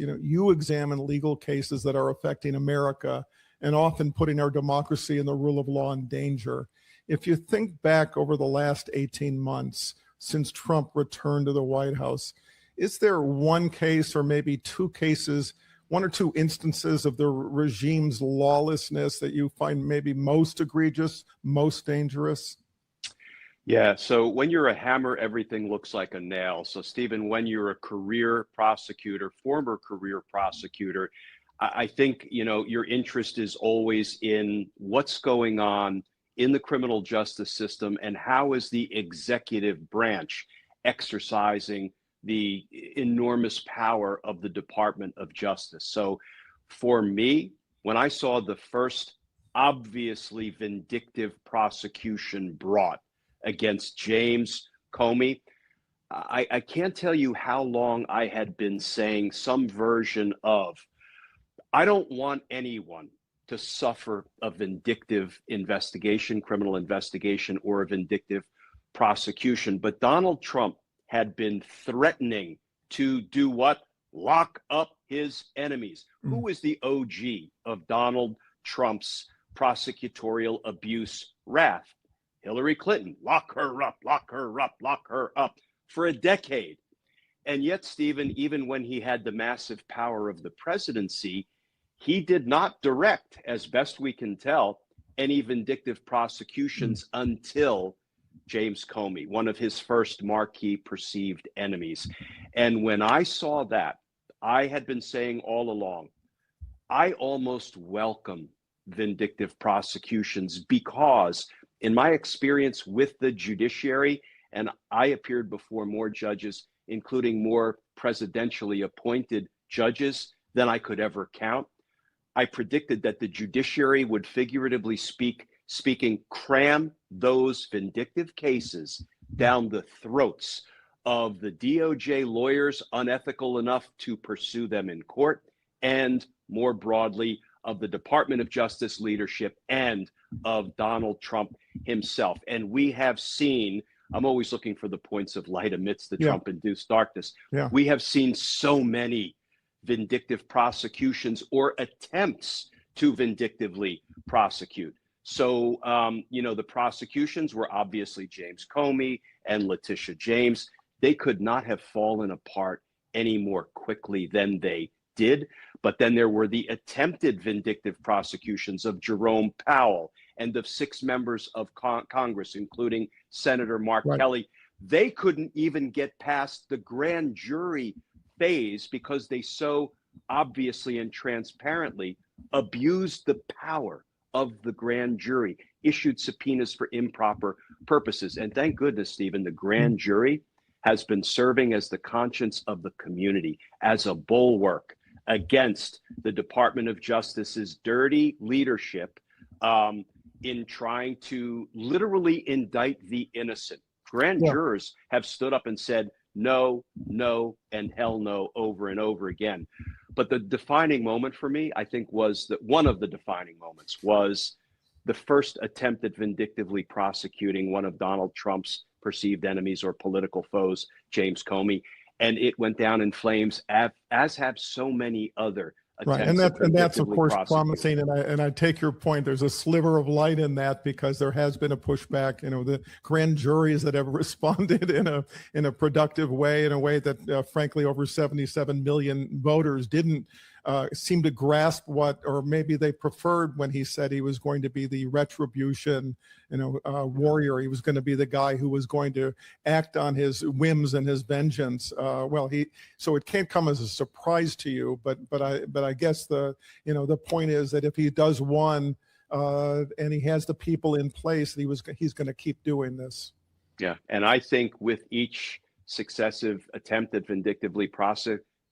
you examine legal cases that are affecting America and often putting our democracy and the rule of law in danger. If you think back over the last 18 months since Trump returned to the White House, is there one case or maybe two cases, one or two instances of the regime's lawlessness that you find maybe most egregious, most dangerous? Yeah, so when you're a hammer, everything looks like a nail. So, Stephen, when you're a career prosecutor, former career prosecutor, I think, your interest is always in what's going on in the criminal justice system and how is the executive branch exercising the enormous power of the Department of Justice. So for me, when I saw the first obviously vindictive prosecution brought against James Comey, I can't tell you how long I had been saying some version of, I don't want anyone to suffer a vindictive investigation, criminal investigation, or a vindictive prosecution. But Donald Trump had been threatening to do what? Lock up his enemies. Who is the OG of Donald Trump's prosecutorial abuse wrath? Hillary Clinton. Lock her up, lock her up, lock her up for a decade. And yet, Stephen, even when he had the massive power of the presidency, he did not direct, as best we can tell, any vindictive prosecutions until James Comey, one of his first marquee perceived enemies. And when I saw that, I had been saying all along, I almost welcome vindictive prosecutions because in my experience with the judiciary, and I appeared before more judges, including more presidentially appointed judges than I could ever count, I predicted that the judiciary would, figuratively speaking, cram those vindictive cases down the throats of the DOJ lawyers unethical enough to pursue them in court, and more broadly of the Department of Justice leadership and of Donald Trump himself. And we have seen, I'm always looking for the points of light amidst the Trump-induced darkness. We have seen so many vindictive prosecutions or attempts to vindictively prosecute. So, the prosecutions were obviously James Comey and Letitia James. They could not have fallen apart any more quickly than they did. But then there were the attempted vindictive prosecutions of Jerome Powell and of 6 members of Congress, including Senator Mark Kelly. They couldn't even get past the grand jury phase because they so obviously and transparently abused the power of the grand jury, issued subpoenas for improper purposes. And thank goodness, Stephen, the grand jury has been serving as the conscience of the community, as a bulwark against the Department of Justice's dirty leadership in trying to literally indict the innocent. Grand jurors have stood up and said, no, no, and hell no over and over again. But the defining moment for me, I think, was that one of the defining moments was the first attempt at vindictively prosecuting one of Donald Trump's perceived enemies or political foes, James Comey. And it went down in flames, as have so many other attempts. And that's of course promising. And I take your point. There's a sliver of light in that because there has been a pushback. The grand juries that have responded in a productive way, in a way that frankly over 77 million voters didn't seem to grasp what, or maybe they preferred when he said he was going to be the retribution, warrior. He was going to be the guy who was going to act on his whims and his vengeance. So it can't come as a surprise to you, but I guess the point is that if he does one and he has the people in place, he's going to keep doing this. Yeah, and I think with each successive attempt at vindictively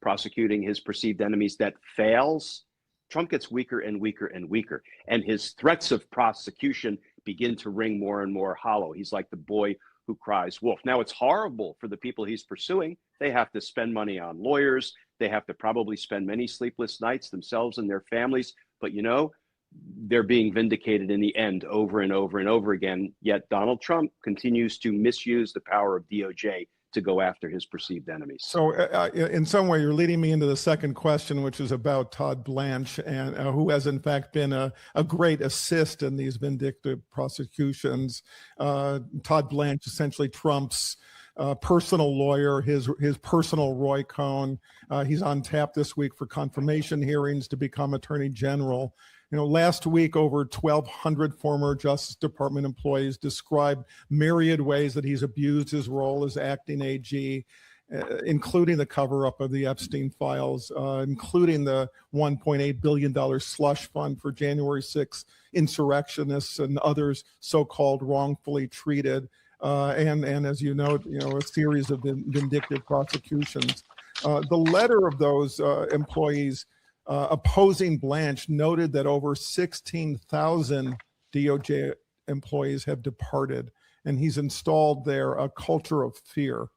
prosecuting his perceived enemies that fails, Trump gets weaker and weaker and weaker, and his threats of prosecution begin to ring more and more hollow. He's like the boy who cries wolf. Now, it's horrible for the people he's pursuing. They have to spend money on lawyers. They have to probably spend many sleepless nights themselves and their families. But, they're being vindicated in the end over and over and over again. Yet Donald Trump continues to misuse the power of DOJ to go after his perceived enemies. So in some way, you're leading me into the second question, which is about Todd Blanche, and who has in fact been a great assist in these vindictive prosecutions. Todd Blanche, essentially Trump's personal lawyer, his personal Roy Cohn. He's on tap this week for confirmation hearings to become Attorney General. Last week, over 1,200 former Justice Department employees described myriad ways that he's abused his role as acting AG, including the cover-up of the Epstein files, including the $1.8 billion slush fund for January 6th insurrectionists and others so-called wrongfully treated, and as you know, a series of vindictive prosecutions. The letter of those employees opposing Blanche noted that over 16,000 DOJ employees have departed, and he's installed there a culture of fear,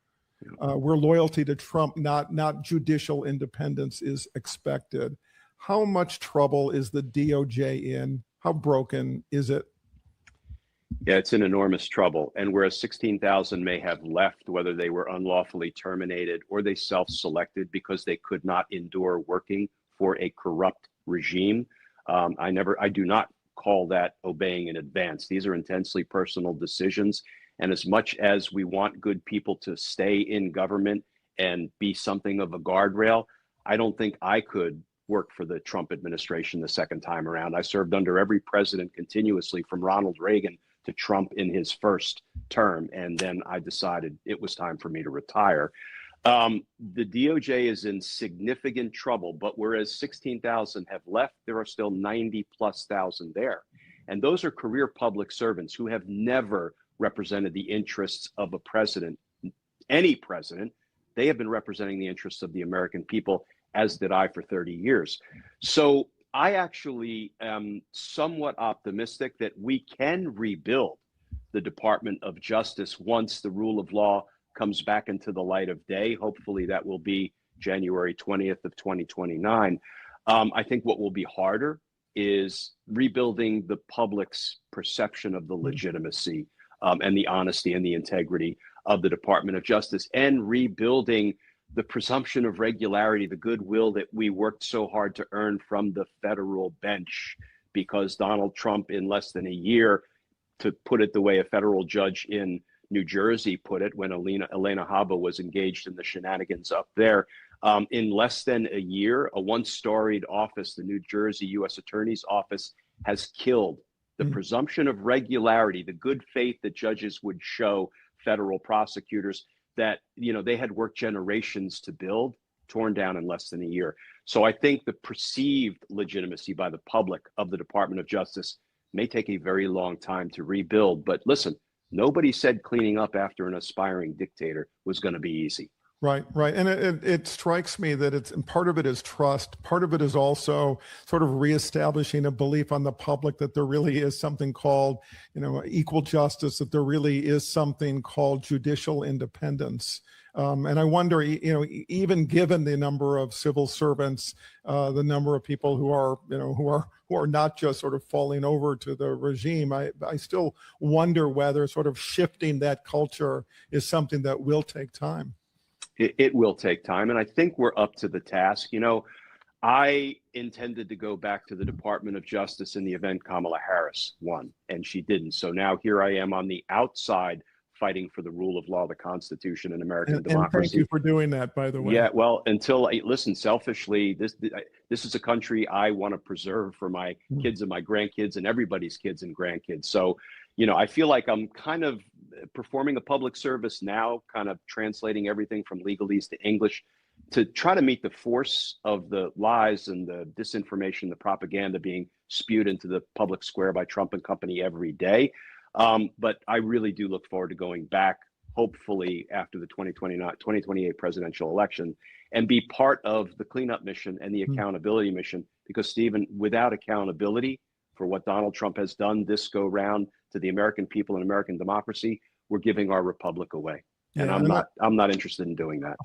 where loyalty to Trump, not judicial independence, is expected. How much trouble is the DOJ in? How broken is it? Yeah, it's in enormous trouble. And whereas 16,000 may have left, whether they were unlawfully terminated or they self-selected because they could not endure working for a corrupt regime, I do not call that obeying in advance. These are intensely personal decisions. And as much as we want good people to stay in government and be something of a guardrail, I don't think I could work for the Trump administration the second time around. I served under every president continuously, from Ronald Reagan to Trump in his first term. And then I decided it was time for me to retire. The DOJ is in significant trouble, but whereas 16,000 have left, there are still 90+ thousand there. And those are career public servants who have never represented the interests of a president, any president. They have been representing the interests of the American people, as did I for 30 years. So I actually am somewhat optimistic that we can rebuild the Department of Justice once the rule of law comes back into the light of day. Hopefully that will be January 20th of 2029. I think what will be harder is rebuilding the public's perception of the legitimacy and the honesty and the integrity of the Department of Justice, and rebuilding the presumption of regularity, the goodwill that we worked so hard to earn from the federal bench, because Donald Trump, in less than a year, to put it the way a federal judge in New Jersey put it when Elena Habba was engaged in the shenanigans up there, in less than a year, a once-storied office, the New Jersey U.S. Attorney's Office, has killed the presumption of regularity, the good faith that judges would show federal prosecutors that, they had worked generations to build, torn down in less than a year. So I think the perceived legitimacy by the public of the Department of Justice may take a very long time to rebuild. But listen, nobody said cleaning up after an aspiring dictator was going to be easy. Right. And it strikes me that part of it is trust. Part of it is also sort of reestablishing a belief on the public that there really is something called, equal justice, that there really is something called judicial independence. And I wonder, even given the number of civil servants, the number of people who are not just sort of falling over to the regime, I still wonder whether sort of shifting that culture is something that will take time. It will take time, and I think we're up to the task. I intended to go back to the Department of Justice in the event Kamala Harris won, and she didn't. So now here I am on the outside fighting for the rule of law, the Constitution, and American democracy. And thank you for doing that, by the way. Yeah, well, listen, selfishly, this is a country I want to preserve for my kids and my grandkids and everybody's kids and grandkids. So, I feel like I'm kind of performing a public service now, kind of translating everything from legalese to English to try to meet the force of the lies and the disinformation, the propaganda being spewed into the public square by Trump and company every day. But I really do look forward to going back, hopefully after the 2028 presidential election, and be part of the cleanup mission and the accountability mission. Because, Stephen, without accountability for what Donald Trump has done this go round to the American people and American democracy, we're giving our republic away. And I'm not interested in doing that.